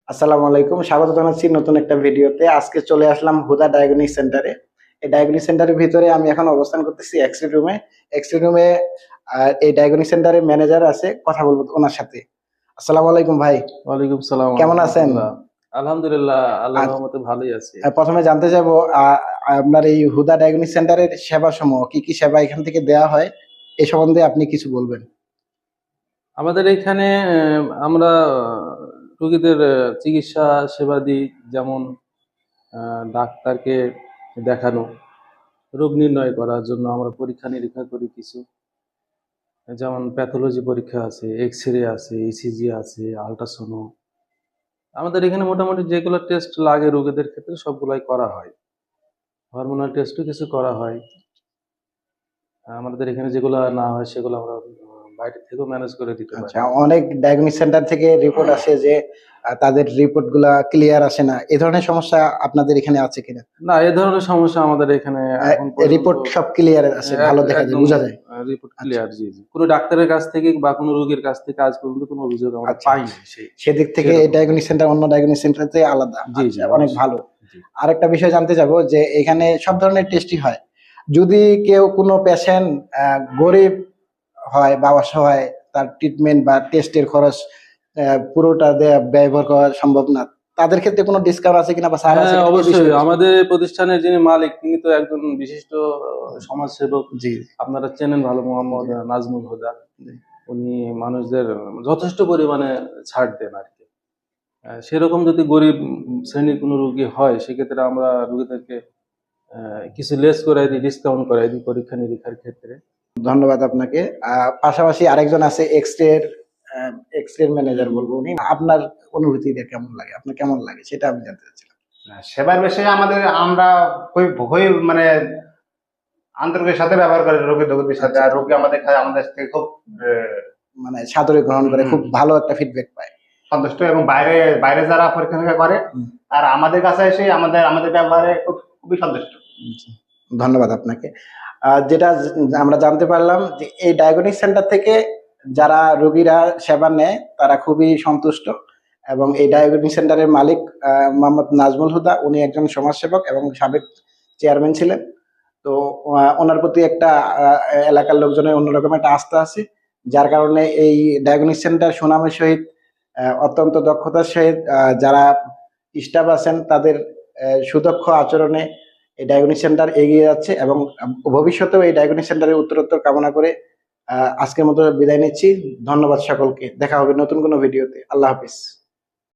আসসালামু আলাইকুম, স্বাগত জানাচ্ছি নতুন একটা ভিডিওতে। আজকে চলে আসলাম হুদা ডায়াগনস্টিক সেন্টারে। এই ডায়াগনস্টিক সেন্টারের ভিতরে আমি এখন অবস্থান করতেছি এক্স-রে রুমে। এক্স-রে রুমে এই ডায়াগনস্টিক সেন্টারের ম্যানেজার আছে, কথা বলবো ওনার সাথে। আসসালামু আলাইকুম ভাই, ওয়ালাইকুম সালাম ওয়া কেমন আছেন? রাহমাতুল্লাহ। আলহামদুলিল্লাহ, আল্লাহর আর রহমতে ভালোই আছি। প্রথমে জানতে চাইবো আপনার এই হুদা ডায়াগনস্টিক সেন্টারের সেবা সমূহ কি কি সেবা এখান থেকে দেওয়া হয়, এই সম্বন্ধে আপনি কিছু বলবেন। আমাদের এখানে আমরা রোগীদের চিকিৎসা সেবা দিই, যেমন ডাক্তারকে দেখানো, রোগ নির্ণয় করার জন্য আমরা পরীক্ষা নিরীক্ষা করি কিছু, যেমন প্যাথোলজি পরীক্ষা আছে, এক্স-রে আছে, ইসিজি আছে, আল্ট্রাসাউন্ড। আমাদের এখানে মোটামুটি যেগুলো টেস্ট লাগে রোগীদের ক্ষেত্রে সবগুলাই করা হয়। হরমোনাল টেস্টও কিছু করা হয়। আমাদের এখানে যেগুলো না হয় সেগুলো আমরা বাইরে থেকেও ম্যানেজ করে দিতে পারি। আচ্ছা, অনেক ডায়াগনস্টিক সেন্টার থেকে রিপোর্ট আসে যে তাদের রিপোর্ট গুলা ক্লিয়ার আসে না, এই ধরনের সমস্যা আপনাদের এখানে আছে কিনা? না, এ ধরনের সমস্যা আমাদের এখানে এখন পর্যন্ত রিপোর্ট সব ক্লিয়ার আছে, ভালো দেখা যায়, একদম বোঝা যায়। রিপোর্ট আচ্ছা ক্লিয়ার। জি জি, কোনো ডাক্তারের কাছ থেকে বা কোনো রোগীর কাছ থেকে আজ পর্যন্ত কোনো অভিযোগ আমরা আচ্ছা, পাইনি সেদিক থেকে এই সেরকম। ডায়াগনস্টিক সেন্টার অন্য ডায়াগনস্টিক সেন্টার থেকে আলাদা। জি জি, আচ্ছা, অনেক অবশ্যই। ভালো। জি। আরেকটা বিষয় জানতে যাবো যে এখানে সব ধরনের টেস্টই হয়। যদি কেউ কোনো পেশেন্ট গরিব হয় বা অসহায়, তার ট্রিটমেন্ট বা টেস্টের খরচ পুরোটা ব্যয়বহার করা সম্ভব না, তাদের ক্ষেত্রে কোনো ডিসকাউন্ট আছে কিনা বা ছাড় আছে হ্যাঁ, কিনা, এই অবশ্যই। বিষয়ে কিছু। আমাদের প্রতিষ্ঠানের যিনি মালিক তিনি তো একজন বিশিষ্ট সমাজসেবক। জি আপনারা চেনেন ভালো, মোহাম্মদ জি নাজমুল হুদা। জি। উনি মানুষদের যথেষ্ট পরিমাণে ছাড় দেন আর কি। সেরকম যদি গরিব শ্রেণীর কোনো রোগী হয় সেক্ষেত্রে আমরা রোগীদেরকে কিছু লেস করাই দিই, ডিসকাউন্ট করাই দিই পরীক্ষা নিরীক্ষার ক্ষেত্রে। ধন্যবাদ আপনাকে। পাশাপাশি আরেকজন আছে এক্স রে ম্যানেজার বলবো, উনি আপনার অনুভূতিটা কেমন লাগে, আপনার কেমন লাগে সেটা আমি জানতে চাচ্ছিলাম। না, সেবার বিষয়ে আমরা খুবই মানে আন্তরিকের সাথে ব্যবহার করি রোগীর সাথে। আচ্ছা, আর রোগী আমাদের থেকে খুব মানে সাদরে গ্রহণ করে, খুব ভালো একটা ফিডব্যাক পায়। সন্তুষ্ট, এবং বাইরে বাইরে যারা পরীক্ষা নিরীক্ষা করে হুম, আর আমাদের কাছে এসে আমাদের ব্যবহারে খুবই সন্তুষ্ট। জি, ধন্যবাদ আপনাকে। যেটা আমরা জানতে পারলাম যে এই ডায়াগনস্টিক সেন্টার থেকে যারা রোগীরা সেবা নেয় তারা খুবই সন্তুষ্ট, এবং এই ডায়াগনস্টিক সেন্টারের মালিক মোহাম্মদ নাজমুল হুদা, উনি একজন সমাজসেবক এবং সাবেক চেয়ারম্যান ছিলেন। তো ওনার প্রতি একটা এলাকার লোকজনের অন্যরকম একটা আস্থা আছে, যার কারণে এই ডায়াগনস্টিক সেন্টার সুনামের সহিত অত্যন্ত দক্ষতার সহিত যারা স্টাফ আছেন তাদের সুদক্ষ আচরণে এই ডায়াগনস্টিক সেন্টার এগিয়ে যাচ্ছে, এবং ভবিষ্যতেও এই ডায়াগনস্টিক সেন্টারের উত্তরোত্তর কামনা করে আজকের মতো বিদায় নিচ্ছি। ধন্যবাদ সকলকে, দেখা হবে নতুন কোনো ভিডিওতে। আল্লাহ হাফিজ।